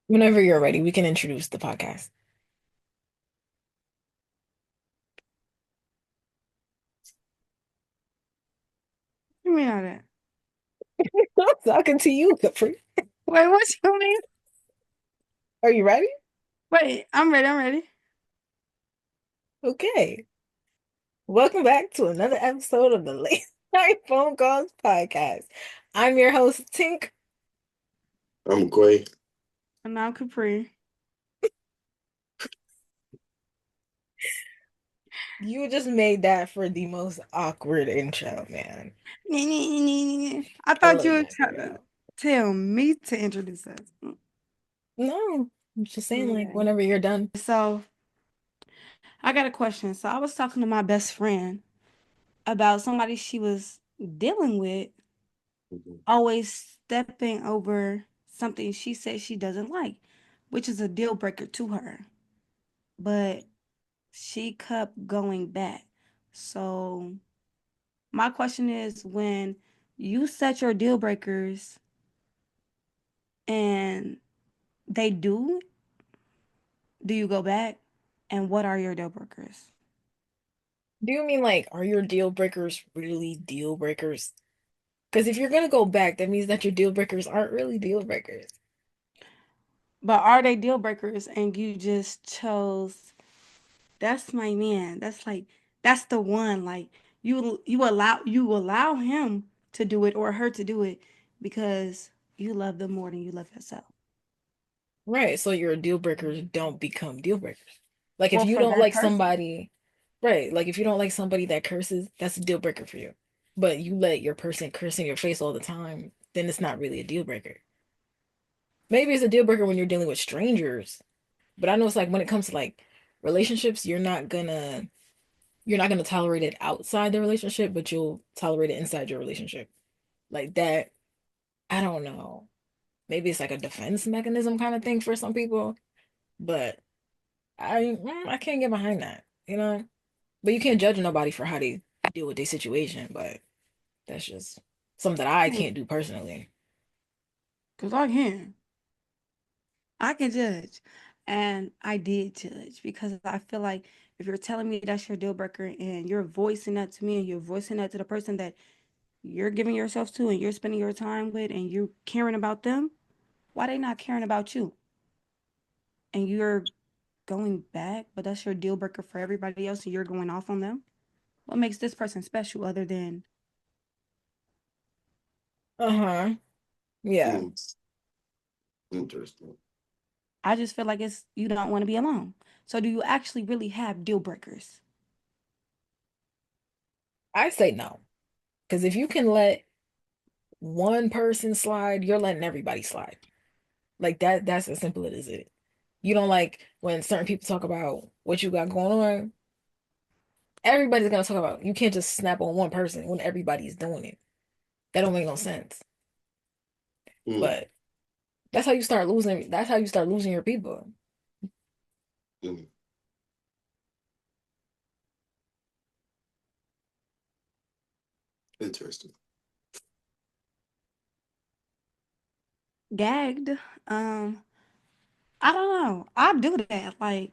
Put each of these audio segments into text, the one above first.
Whenever you're ready, we can introduce the podcast. You mean all that? I'm talking to you, Capri. Wait, what you mean? Are you ready? Wait, I'm ready. I'm ready. Okay. Welcome back to another episode of the Late Night Phone Calls Podcast. I'm your host, Tink. I'm great. And now Capri. You just made that for the most awkward intro, man. I I thought you love were that for trying you. to tell me to introduce us. No, I'm just saying, like, Okay. whenever you're done. So I got a question. So I was talking to my best friend about somebody she was dealing with always stepping over something she said she doesn't like, which is a deal breaker to her. But she kept going back. So my question is, when you set your deal breakers and they do you go back? And what are your deal breakers? Do you mean, like, are your deal breakers really deal breakers? Because if you're gonna go back, that means that your deal breakers aren't really deal breakers. But are they deal breakers and you just chose that's my man. That's the one. Like you allow him to do it or her to do it because you love them more than you love yourself. Right, so your deal breakers don't become deal breakers. Like if Well, you for don't that like person. somebody, right, like if you don't like somebody that curses, that's a deal breaker for you. But you let your person curse in your face all the time, then it's not really a deal breaker. Maybe it's a deal breaker when you're dealing with strangers, but I know it's like when it comes to like relationships, you're not gonna tolerate it outside the relationship, but you'll tolerate it inside your relationship. Like that, I don't know. Maybe it's like a defense mechanism kind of thing for some people, but I can't get behind that, you know? But you can't judge nobody for how they deal with their situation, but that's just something that I can't do personally. Because I can judge. And I did judge because I feel like if you're telling me that's your deal breaker and you're voicing that to me and you're voicing that to the person that you're giving yourself to and you're spending your time with and you're caring about them, why they not caring about you? And you're going back, but that's your deal breaker for everybody else and you're going off on them? What makes this person special other than Uh-huh. Yeah. Hmm, interesting. I just feel like it's you don't want to be alone. So do you actually really have deal breakers? I say no. Because if you can let one person slide, you're letting everybody slide. Like that's as simple as it. You don't like when certain people talk about what you got going on, everybody's gonna talk about you can't just snap on one person when everybody's doing it. That don't make no sense. Mm, But that's how you start losing your people. mm, interesting. Gagged. Um, I don't know. I do that. Like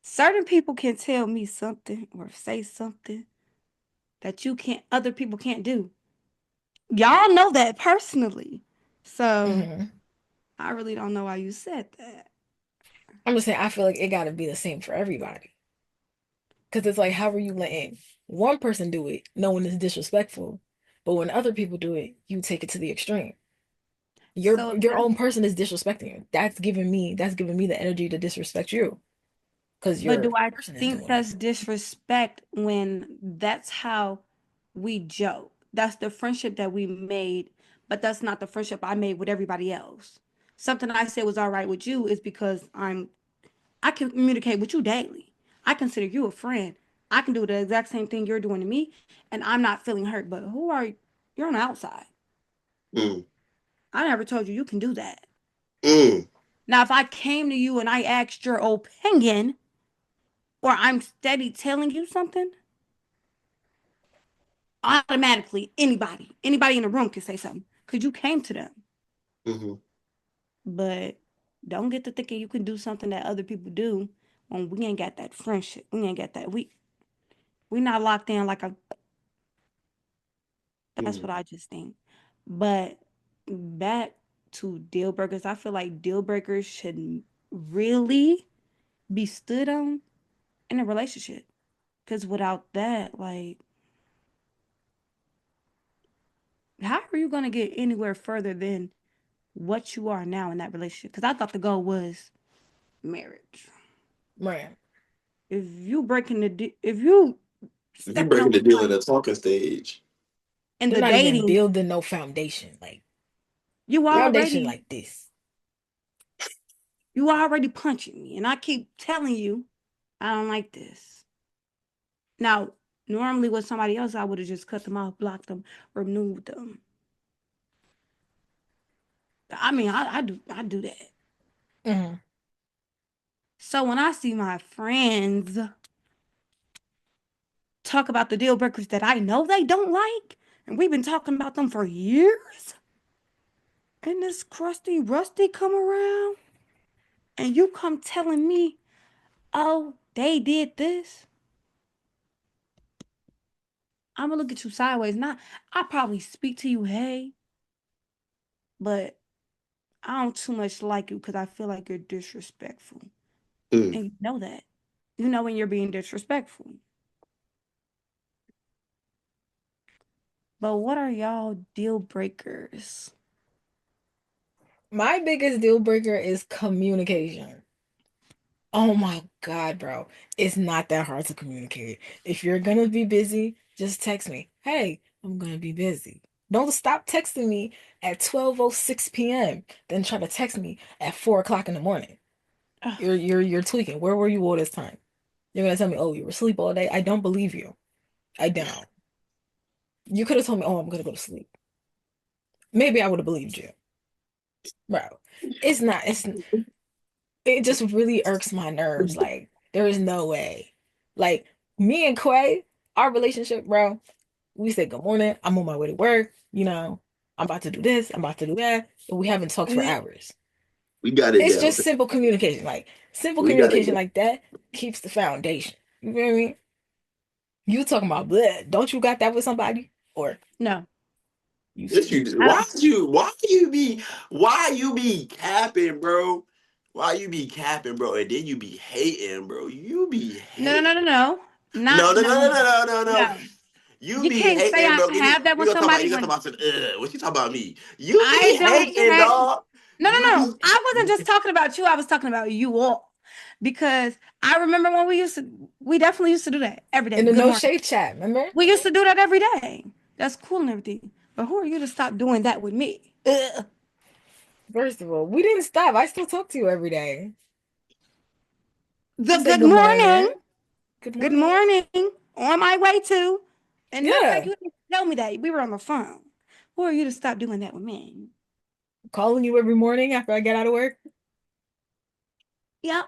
certain people can tell me something or say something that you can't other people can't do. Y'all know that personally. So Hmm. I really don't know why you said that. I'm just saying I feel like it gotta be the same for everybody. Because it's like, how are you letting one person do it, knowing it's disrespectful, but when other people do it, you take it to the extreme. Your So if your that's own person is disrespecting you. That's giving me the energy to disrespect you because but your do I person is think doing it. that's disrespect when that's how we joke? That's the friendship that we made, but that's not the friendship I made with everybody else. Something I said was all right with you is because I can communicate with you daily. I consider you a friend. I can do the exact same thing you're doing to me, and I'm not feeling hurt. But who are you? You're on the outside. Mm, I never told you you can do that. Mm. Now, if I came to you and I asked your opinion, or I'm steady telling you something, automatically anybody in the room can say something because you came to them. Mm-hmm. But Don't get to thinking you can do something that other people do when we ain't got that friendship. We ain't got that. We not locked in like a. That's Mm. what I just think. But back to deal breakers, I feel like deal breakers should really be stood on in a relationship. Because without that, like, how are you going to get anywhere further than what you are now in that relationship? Because I thought the goal was marriage. Right. If you If you stepping breaking on the deal in somebody the talking stage, in You're the not even dating, building no foundation. Like you foundation already like this. you already punching me, and I keep telling you I don't like this. Now, normally with somebody else, I would have just cut them off, blocked them, removed them. I mean, I do that. Mm-hmm. So when I see my friends talk about the deal breakers that I know they don't like, and we've been talking about them for years, and this crusty rusty come around, and you come telling me, oh, they did this. I'm gonna look at you sideways. Not, I probably speak to you, hey, but I don't too much like you because I feel like you're disrespectful. mm. And you know that. You know when you're being disrespectful. But what are y'all deal breakers? My biggest deal breaker is communication. Oh my God, bro. It's not that hard to communicate. If you're gonna be busy, just text me. Hey, I'm gonna be busy. Don't stop texting me at 12:06 p.m. Then try to text me at 4 o'clock in the morning. Ugh, You're tweaking. Where were you all this time? You're gonna tell me, oh, you were asleep all day. I don't believe you. I don't. You could have told me, oh, I'm gonna go to sleep. Maybe I would have believed you. Bro. It's not, it just really irks my nerves. Like, there is no way. Like, me and Quay, our relationship, bro, we say good morning, I'm on my way to work, I'm about to do this, I'm about to do that, but we haven't talked for we hours. we got it It's down. just simple communication. Like, simple We got it communication down. like that keeps the foundation. You feel me? You talking about blood. Don't you got that with somebody? Or no, you Yes, see. you do. I don't. Why you be capping, bro? Why you be capping, bro? And then you be hating, bro. You be No, no, no, hating. no, no. No, Not, no, no, no, no, no, no. no, no, no, no. No. You You be can't say hating, I bro. have that We with gonna talk about somebody you gonna when talk about what you talking about me? You I be don't do hating, that. dog. No, You no, be no. I wasn't just talking about you. I was talking about you all. Because I remember when we definitely used to do that every day. In the Good no morning. shade chat, remember? We used to do that every day. That's cool and everything. But who are you to stop doing that with me? Ugh. First of all, we didn't stop. I still talk to you every day. The You say good good morning. morning. Good Good morning. morning. On my way to. And matter of fact, Yeah. you didn't tell me that. We were on the phone. Who are you to stop doing that with me? Calling you every morning after I get out of work. Yep.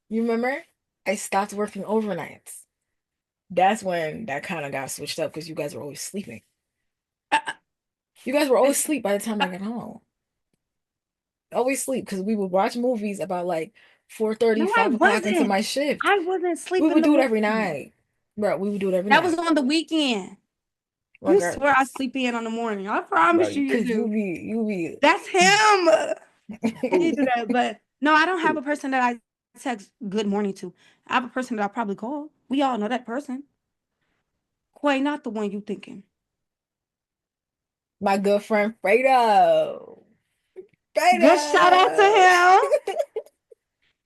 You remember? I stopped working overnights. That's when that kind of got switched up because you guys were always sleeping. Uh, You guys were uh, always asleep by the time uh, I got home. Always sleep because we would watch movies about like 4:30, no, I 5 o'clock into wasn't. my shift. I wasn't We sleeping would the do it every morning. night. Bro, we would do it every That was night. on the weekend. You swear I Regardless. sleep in on the morning. I Bro, promise you because do. you That's him. He oh, do that. But no, I don't have a person that I text good morning to. I have a person that I probably call. We all know that person. Quay, not the one you thinking. my good friend Fredo. Good shout out to Fredo. him.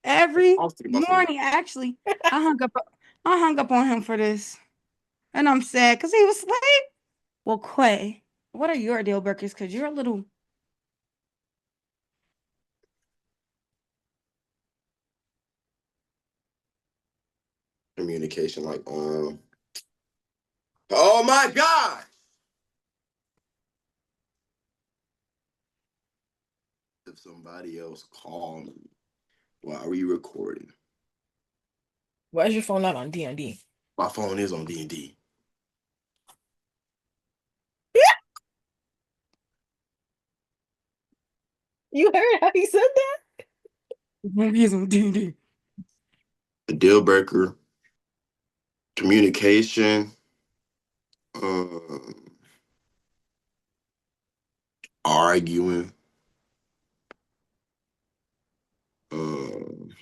Every I'll think about something. morning. Actually, I hung up I hung up on him for this. And I'm sad because he was asleep. Well, Quay, what are your deal breakers? Because you're a little Communication, like, oh my god. If somebody else call me while we recording, Why is your phone not on D&D? my phone is on D&D. You heard how he said that? It's gonna be some D. A deal breaker, communication, um, arguing,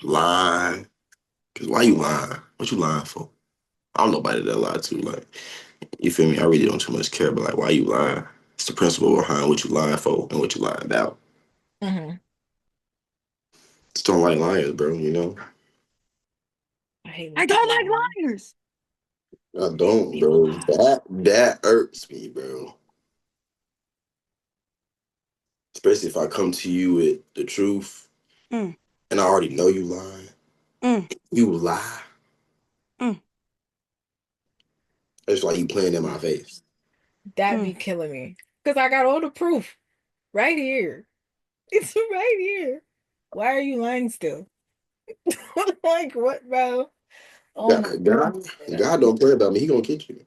lying. Cause why you lying? What you lying for? I don't know nobody that lie to. Like, you feel me? I really don't too much care, but like, why you lying? It's the principle behind what you lying for and what you lying about. Hmm. Just don't like liars, bro. You know. I hate when I don't people like lie. liars. I I hate when don't, people bro. lie. That irks me, bro. Especially if I come to you with the truth Mm, and I already know you lying. mm, You lie. mm, It's like you playing in my face. That mm. be killing me. Because I got all the proof right here. It's right here. Why are you lying still? Like, what, bro? Oh my God God. don't play about me. He gonna get you.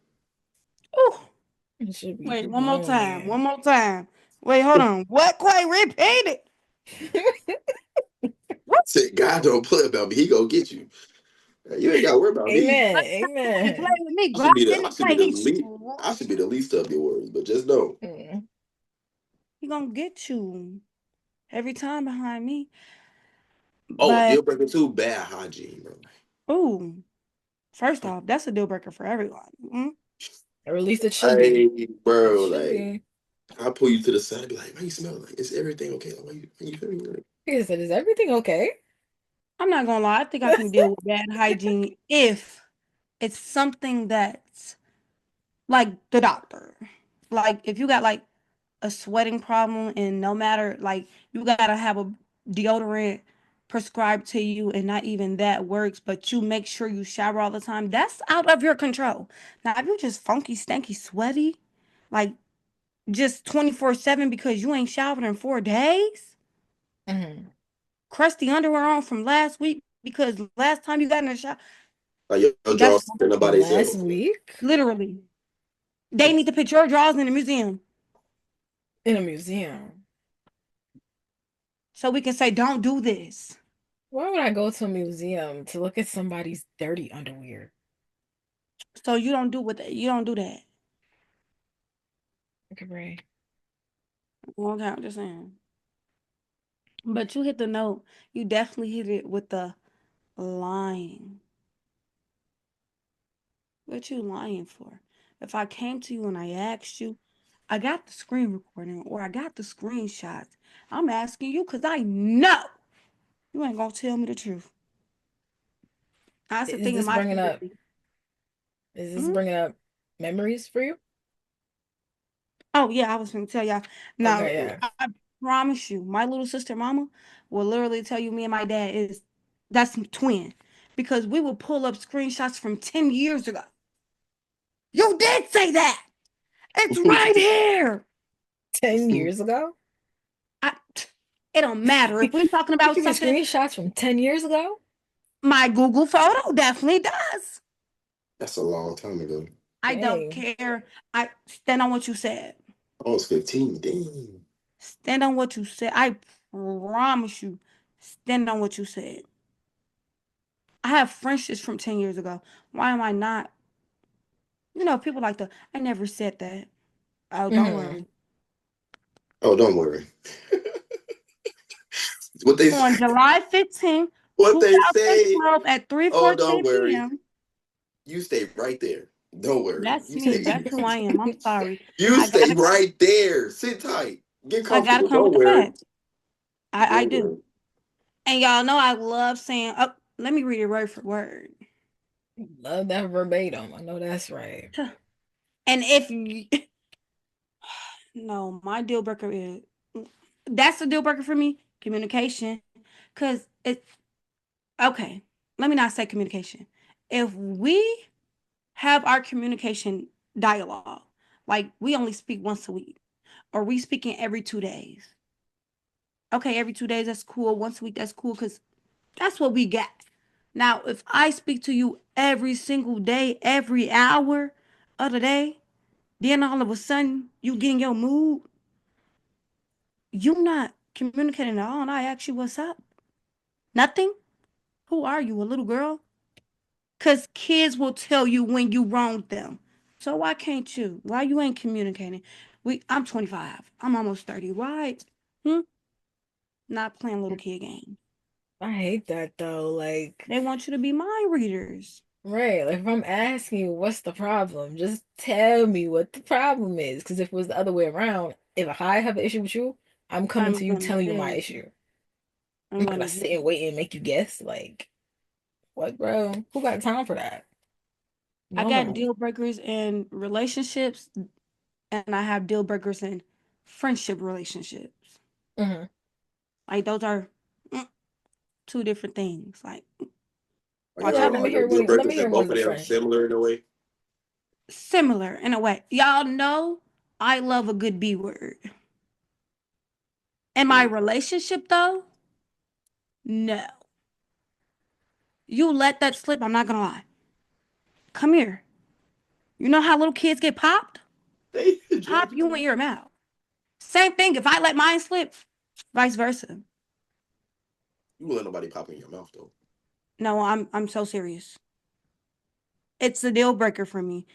Ooh. It should be Wait, one people more on time. there. One more time. Wait, hold on. What? Quite repeat it. What? Said God don't play about me. He gonna get you. You ain't gotta worry about me. Amen. He played Amen. with me. I should God be the I didn't should be say the least I should be the least of your worries, but just know. Mm. he gonna get you every time behind me. Oh, But deal breaker too, bad hygiene, bro. ooh, first off, that's a deal breaker for everyone. Or at least it should be. Hey, It bro, should like be. I pull you to the side, and be like, "Why you smell like? Is everything okay? Like, why you feel me? Like, He said, is everything okay? I'm not gonna lie. I think I can deal with bad hygiene if it's something that's like the doctor. Like if you got like a sweating problem and no matter like you gotta have a deodorant prescribed to you and not even that works, but you make sure you shower all the time, that's out of your control. Now if you just funky, stanky, sweaty, like just 24/7 because you ain't showered in 4 days, Hmm. crusty underwear on from last week because last time you got in the shower, your that's drawers and nobody's Last else. week literally they need to put your drawers in the museum in a museum. so we can say don't do this. Why would I go to a museum to look at somebody's dirty underwear? So you don't do you don't do that. Okay, Ray. Okay, I'm just saying. But you hit the note. You definitely hit it with the lying. What you lying for? If I came to you and I asked you, I got the screen recording or I got the screenshots. I'm asking you because I know you ain't gonna tell me the truth. That's the Is thing in this my bringing up? community. Is this Mhm. bringing up memories for you? Oh yeah, I was gonna tell y'all. Now Okay, yeah. I promise you, my little sister mama will literally tell you me and my dad is that's twin. Because we will pull up screenshots from 10 years ago. You did say that. It's right here. 10 years ago? I, it don't matter. If we're talking You about give me something, screenshots from 10 years ago? my Google photo definitely does. That's a long time ago. I don't Dang. care. I stand on what you said. Almost 15. Damn. Stand on what you said. I promise you. Stand on what you said. I have friendships from 10 years ago. Why am I not? People like to, I never said that. Oh, don't Hmm. worry. Oh, don't worry. What they On say, July 15th, what they say. 2012 at Oh, don't 3:14 worry. p.m. You stay right there. Don't worry. That's me. That's who I am. I'm sorry. You I stay gotta right there. Sit tight. Get I gotta comfortable. come with Don't the worry. facts. I Don't do. worry. And y'all know I love saying, oh, let me read it word for word. Love that verbatim. I know that's right. And if you, no, my deal breaker is that's a deal breaker for me, communication. Cause it's okay. Let me not say communication. If we have our communication dialogue, like we only speak once a week, or we speaking every 2 days. Okay, every 2 days, that's cool. Once a week, that's cool because that's what we got. Now, if I speak to you every single day, every hour of the day, then all of a sudden you get in your mood, you not communicating at all, and I ask you what's up. Nothing? Who are you, a little girl? Because kids will tell you when you wronged them. So why can't you? Why you ain't communicating? I'm 25. I'm almost 30. Why? Hmm? Not playing little kid games. I hate that though. They want you to be mind readers. Right, like if I'm asking you what's the problem, just tell me what the problem is. Because if it was the other way around, if I have an issue with you, I'm coming I'm to you gonna telling you my tell you. issue. I'm I'm not gonna gonna tell sit and wait and make you guess. Like, what, bro? Who got time for that? I No, got no. deal breakers in relationships, and I have deal breakers in friendship relationships. Hmm. Like those are mm, two different things. Like watch out. Let me Are hear the deal one. Let me breakers hear and one both of of the them friendship. similar in a way? Similar in a way. Y'all know I love a good B word. In my Mm. relationship though, no. You let that slip, I'm not gonna lie. Come here. You know how little kids get popped? They Pop drop you. you in your mouth. Same thing if I let mine slip, vice versa. You won't let nobody pop in your mouth though. No, I'm so serious. It's a deal breaker for me.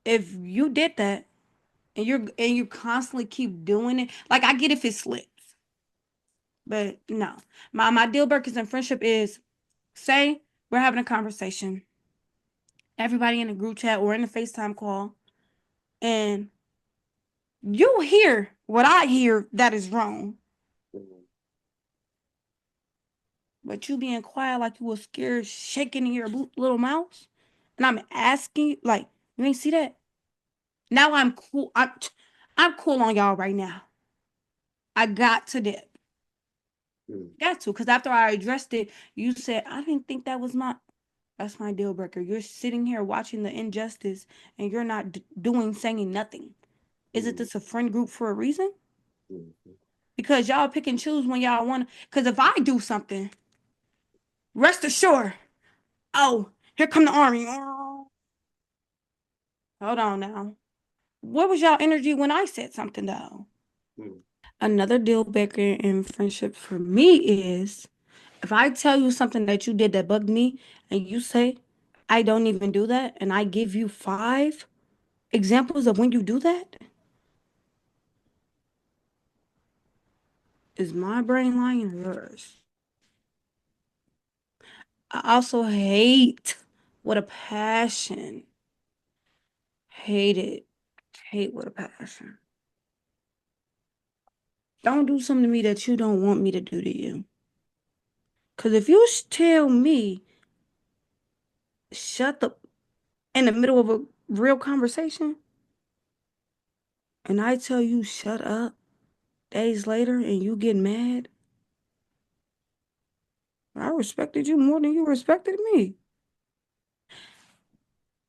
If you did that and you constantly keep doing it, like I get if it slips, but no. My deal breakers in friendship is say we're having a conversation, everybody in a group chat or in a FaceTime call, and you hear what I hear that is wrong, Mm. but you being quiet like you was scared, shaking in your little mouth, and I'm asking, like, you ain't see that? Now I'm cool. I'm cool on y'all right now. I got to dip. Mm. Got to, because after I addressed it, you said I didn't think that was my. That's my deal breaker. You're sitting here watching the injustice, and you're not doing, saying nothing. Is it Mm. this a friend group for a reason? Mm. Because y'all pick and choose when y'all want to. Because if I do something, rest assured, oh, here come the army. Oh, hold on now. What was y'all energy when I said something though? Mm. Another deal breaker in friendship for me is if I tell you something that you did that bugged me and you say, I don't even do that, and I give you 5 examples of when you do that, is my brain lying or yours? I also hate with a passion. Hate it. Hate with a passion. Don't do something to me that you don't want me to do to you. Because if you tell me, shut the, in the middle of a real conversation, and I tell you, shut up days later, and you get mad, I respected you more than you respected me.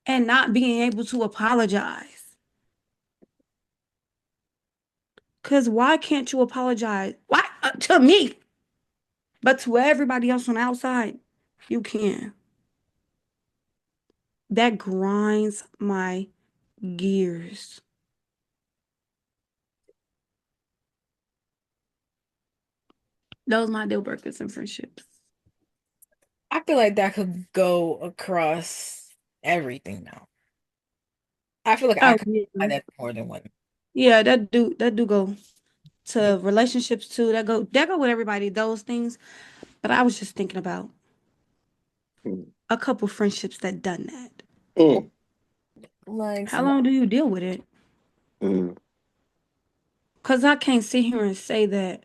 And not being able to apologize. Because why can't you apologize? Why? To me, but to everybody else on the outside, you can. That grinds my gears. Those my deal breakers in friendships. I feel like that could go across everything now. I feel like I Oh could yeah. apply that to more than one. Yeah, that do go to relationships too. That go with everybody, those things. But I was just thinking about Mm. a couple friendships that done that. Mm. Like, How long do you deal with it? Mm. Cause I can't sit here and say that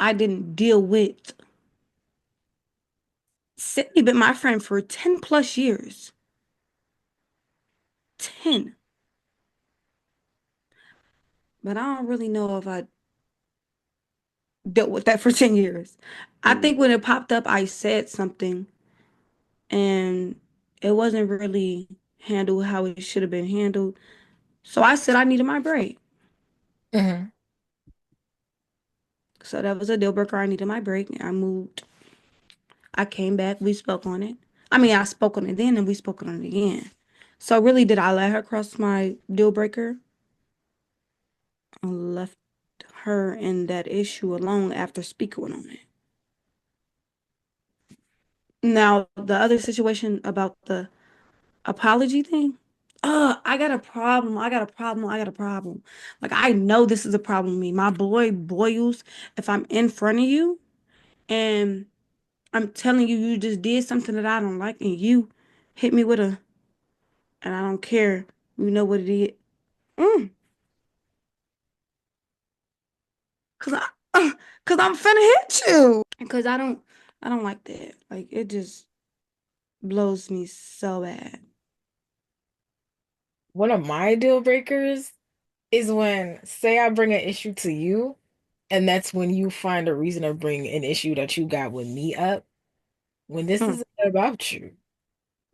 I didn't deal with Sydney been my friend for 10 plus years. 10. But I don't really know if I dealt with that for 10 years. I Mm. think when it popped up, I said something and it wasn't really handled how it should have been handled. So I said I needed my break. mhm. So that was a deal breaker. I needed my break. I moved. I came back. We spoke on it. I mean, I spoke on it then and we spoke on it again. So really, did I let her cross my deal breaker? I left her and that issue alone after speaking on it. Now, the other situation about the apology thing. I got a problem. I got a problem. I got a problem. Like I know this is a problem with me. My boy boils if I'm in front of you and I'm telling you you just did something that I don't like and you hit me with a and I don't care. You know what it is. Mm, cause I cause I'm finna hit you. Cause I don't like that. Like it just blows me so bad. One of my deal breakers is when, say, I bring an issue to you, and that's when you find a reason to bring an issue that you got with me up. When this Mm, isn't about you,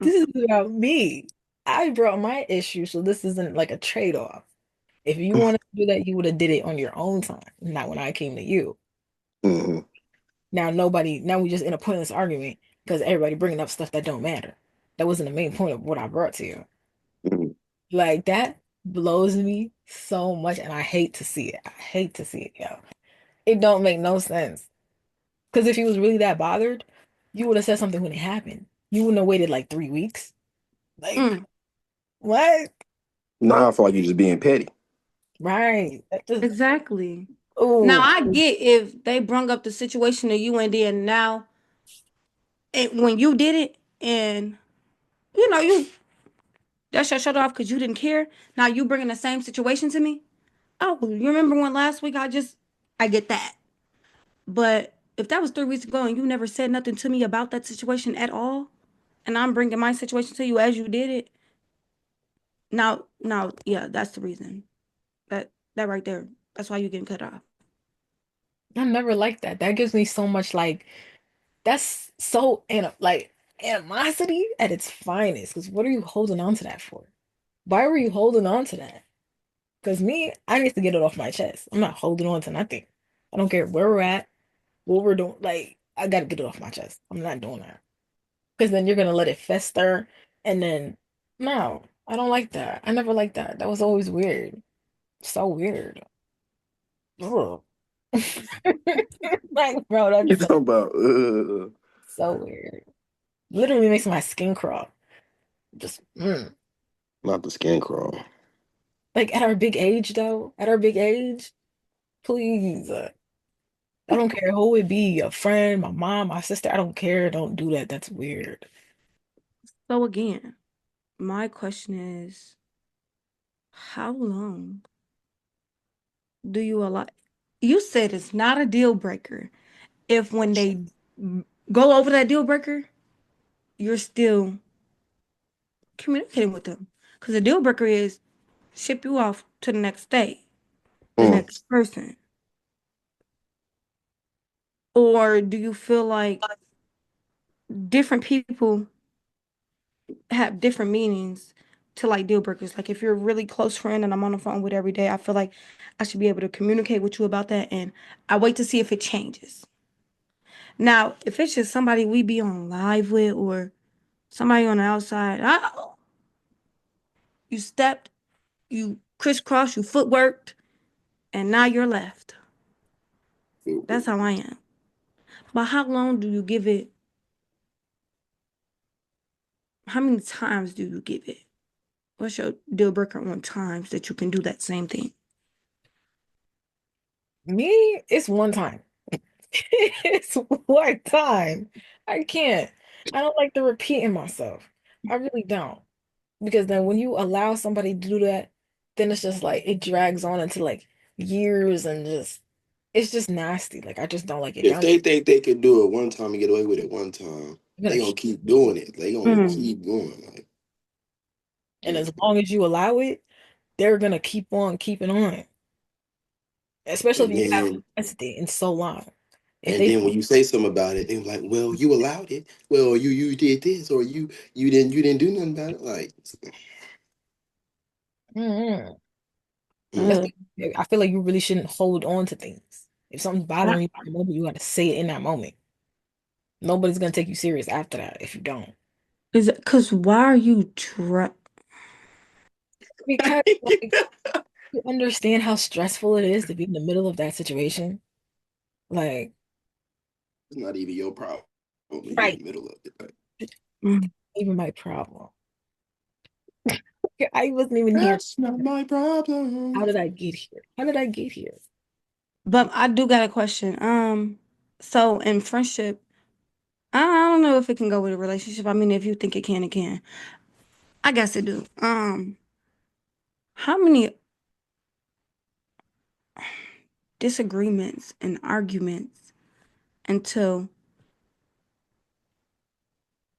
mm, this is about me. I brought my issue, so this isn't like a trade-off. If you wanted to do that, you would have did it on your own time, not when I came to you. Mm-hmm. Now we just in a pointless argument because everybody bringing up stuff that don't matter. That wasn't the main point of what I brought to you. Mm-hmm. Like that blows me so much, and I hate to see it. I hate to see it, yo. It don't make no sense. Because if you was really that bothered, you would have said something when it happened. You wouldn't have waited like 3 weeks. Like, mm. what? Now I feel like you're just being petty. Right. That just, Exactly. Now oh, I get if they brung up the situation that you and then now when you did it and you that shut off because you didn't care. Now you bringing the same situation to me. Oh, you remember when last week I get that. But if that was 3 weeks ago and you never said nothing to me about that situation at all, and I'm bringing my situation to you as you did it, now, yeah, that's the reason. That right there. That's why you getting cut off. I never liked that. That gives me so much like, that's so, like, animosity at its finest. Because what are you holding on to that for? Why were you holding on to that? Because me, I need to get it off my chest. I'm not holding on to nothing. I don't care where we're at, what we're doing. Like, I gotta get it off my chest. I'm not doing that. Because then you're gonna let it fester, and then no, I don't like that. I never liked that. That was always weird. So weird. Ugh. Like, bro, You that's so, talking about so weird. Literally makes my skin crawl. Just not the skin crawl. like at our big age, though. At our big age, please. I don't care who it be, a friend, my mom, my sister. I don't care. Don't do that. That's weird. So again, my question is, how long do you allow? You said it's not a deal breaker if when they go over that deal breaker, you're still communicating with them. Because a deal breaker is ship you off to the next day, the Mm. next person. Or do you feel like different people have different meanings to like deal breakers? Like if you're a really close friend and I'm on the phone with every day, I feel like I should be able to communicate with you about that and I wait to see if it changes. Now, if it's just somebody we be on live with or somebody on the outside, you stepped, you crisscrossed, you footworked, and now you're left. That's how I am. But how long do you give it? How many times do you give it? What's your deal breaker on times that you can do that same thing? Me, it's one time. It's one time. I can't. I don't like the repeating myself. I really don't. Because then when you allow somebody to do that, then it's just like it drags on into like years and just it's just nasty. Like I just don't like it. If Now they think they can do it one time and get away with it one time, you're they gonna gonna keep keep doing it. They gonna Mm. keep going. Like, and yeah. as long as you allow it, they're gonna keep on keeping on. Especially And if you haven't then tested it in so long. If and they then when you say something about it, they're like, "Well, you allowed it. Well, you did this, or you didn't do nothing about it." Like, mm, that's mm. Uh, I feel like you really shouldn't hold on to things. If something's I- bothering you at the moment, you gotta say it in that moment. Nobody's gonna take you serious after that if you don't. is it because why are you Because like you understand how stressful it is to be in the middle of that situation. Like, It's not even your problem. Well, meet me in Right. the middle of it. Like, Even my problem. I wasn't even here. that's not my How problem. did I get here? How did I get here? But I do got a question. So in friendship, I don't know if it can go with a relationship. I mean, if you think it can, it can. I guess it do. How many disagreements and arguments until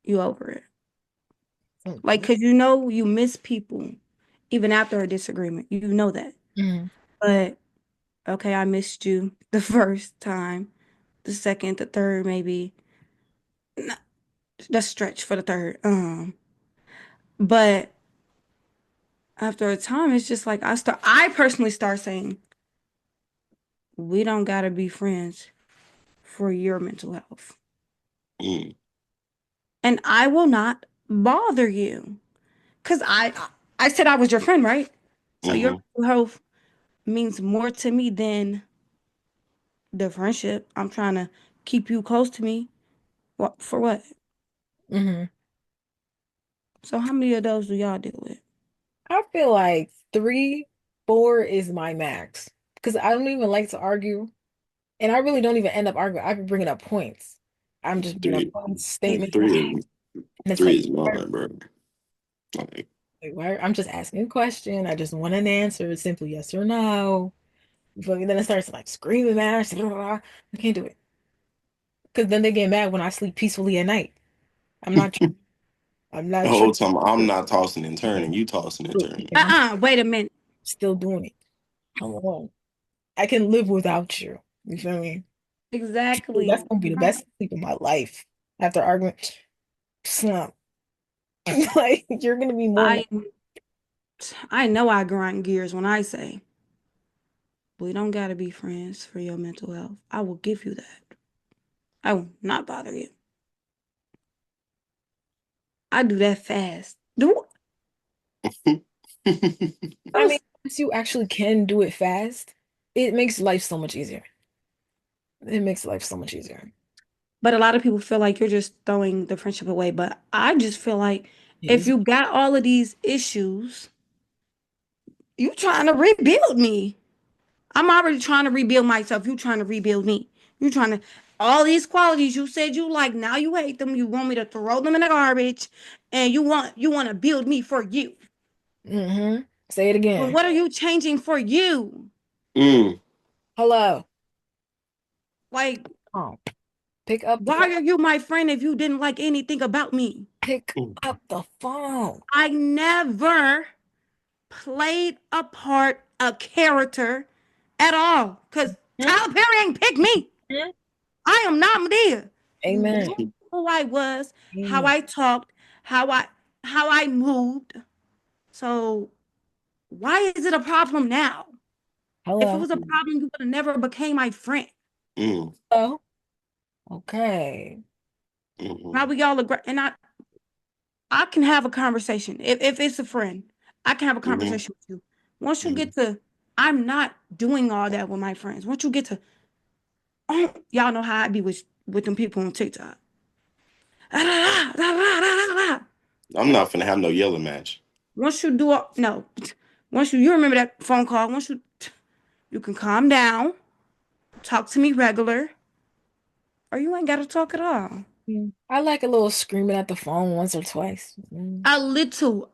you over it? Like, Mhm. cause you know you miss people even after a disagreement. You know that. Mhm. But okay, I missed you the first time, the second, the third, maybe. Nah, that's stretch for the third. But after a time, it's just like I personally start saying, we don't gotta be friends for your mental health. Mm, And I will not bother you. Cause I said I was your friend, right? So your mm-hmm. mental health means more to me than the friendship. I'm trying to keep you close to me. What for what? Mhm. So how many of those do y'all deal with? I feel like 3, 4 is my max because I don't even like to argue, and I really don't even end up arguing. I be bringing up points. I'm just bringing up Three, points, like statements, three is and it's three like, is mine, bro. Like, I'm just asking a question. I just want an answer. It's simply yes or no. But then it starts like screaming match. Blah, blah, blah. I can't do it because then they get mad when I sleep peacefully at night. I'm not. I'm the not trying. whole time I'm not tossing and turning, you tossing and turning. And I'm Wait a minute. still doing it. Come on. I can live without you. You feel me? That's Exactly. gonna be the best sleep of my life. After arguing, slump. Like you're gonna be more. I I know I grind gears when I say we don't gotta be friends for your mental health. I will give you that. I will not bother you. I do that fast. Do I mean, those, once you actually can do it fast, it makes life so much easier. It makes life so much easier. but a lot of people feel like you're just throwing the friendship away. But I just feel like It if is. you got all of these issues, you trying to rebuild me. I'm already trying to rebuild myself. You trying to rebuild me. You trying to all these qualities you said you like. Now you hate them. You want me to throw them in the garbage, and you want to build me for you. Say it But again. what are you changing for you? Mm, Hello. Like, Oh, pick up the why phone. are you my friend if you didn't like anything about me? Pick mm, up the phone. I never played a part, a character at all. Cause Hmm? Tyler Perry ain't picked me. Hmm? I am not Medea. You Amen. knew who I was, how Amen. I talked, how I moved. So why is it a problem now? If it Hello. was a problem, you would have never became my friend. mm, Oh, okay. Now mm, we all agree, and I can have a conversation if it's a friend. I can have a mm, conversation with you. Once you mm. get to, I'm not doing all that with my friends. Once you get to, oh, y'all know how I be with them people on TikTok. I'm not finna have no yelling match. Once you do no, once you remember that phone call. Once you can calm down, talk to me regular, or you ain't got to talk at all. I like a little screaming at the phone once or twice. A little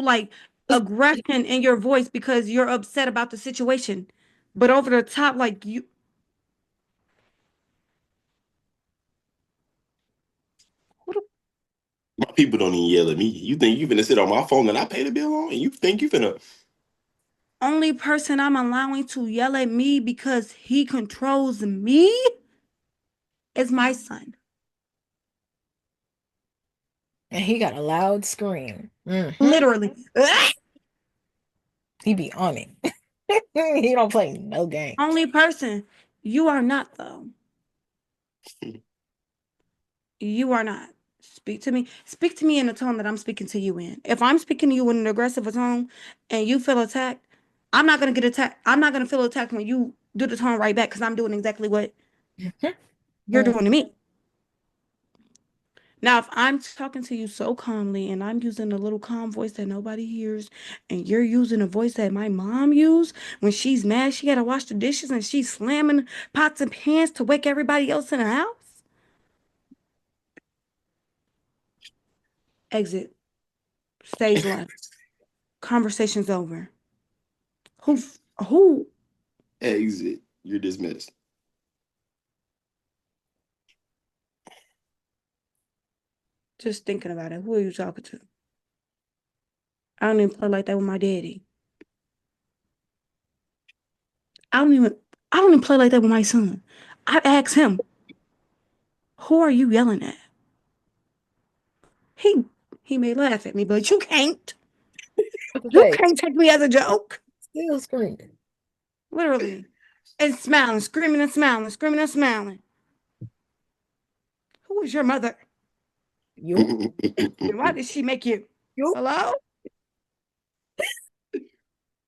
like aggression in your voice because you're upset about the situation, but over the top, like you. Who the My people don't even yell at me. You think you finna sit on my phone and I pay the bill on, and you think you finna? only person I'm allowing to yell at me because he controls me is my son. And he got a loud scream. Literally. He be on it. He don't play no games. Only person. You are not, though. You are not. Speak to me. Speak to me in the tone that I'm speaking to you in. If I'm speaking to you in an aggressive tone and you feel attacked, I'm not going to get attacked. I'm not going to feel attacked when you do the tone right back because I'm doing exactly what you're doing to me. Now, if I'm talking to you so calmly and I'm using a little calm voice that nobody hears, and you're using a voice that my mom used when she's mad, she got to wash the dishes and she's slamming pots and pans to wake everybody else in the house, exit, stage left, conversation's over. Who? Exit. You're dismissed. Just thinking about it. Who are you talking to? I don't even play like that with my daddy. I don't even. I don't even play like that with my son. I ask him, "Who are you yelling at?" He he may laugh at me, but you can't. What to You say? can't take me as a joke. Still screaming. Literally. And smiling, screaming and smiling, screaming and smiling. Who is your mother? You? And why did she make you? You? Hello?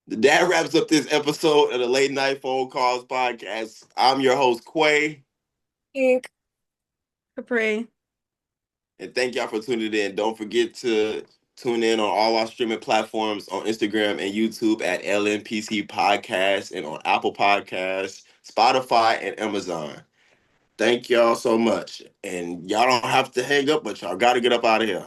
That wraps up this episode of the Late Night Phone Calls podcast. I'm your host, Quay. Ink. Capri. And thank y'all for tuning in. Don't forget to tune in on all our streaming platforms on Instagram and YouTube at LNPC Podcast and on Apple Podcasts, Spotify, and Amazon. Thank y'all so much. And y'all don't have to hang up, but y'all got to get up out of here.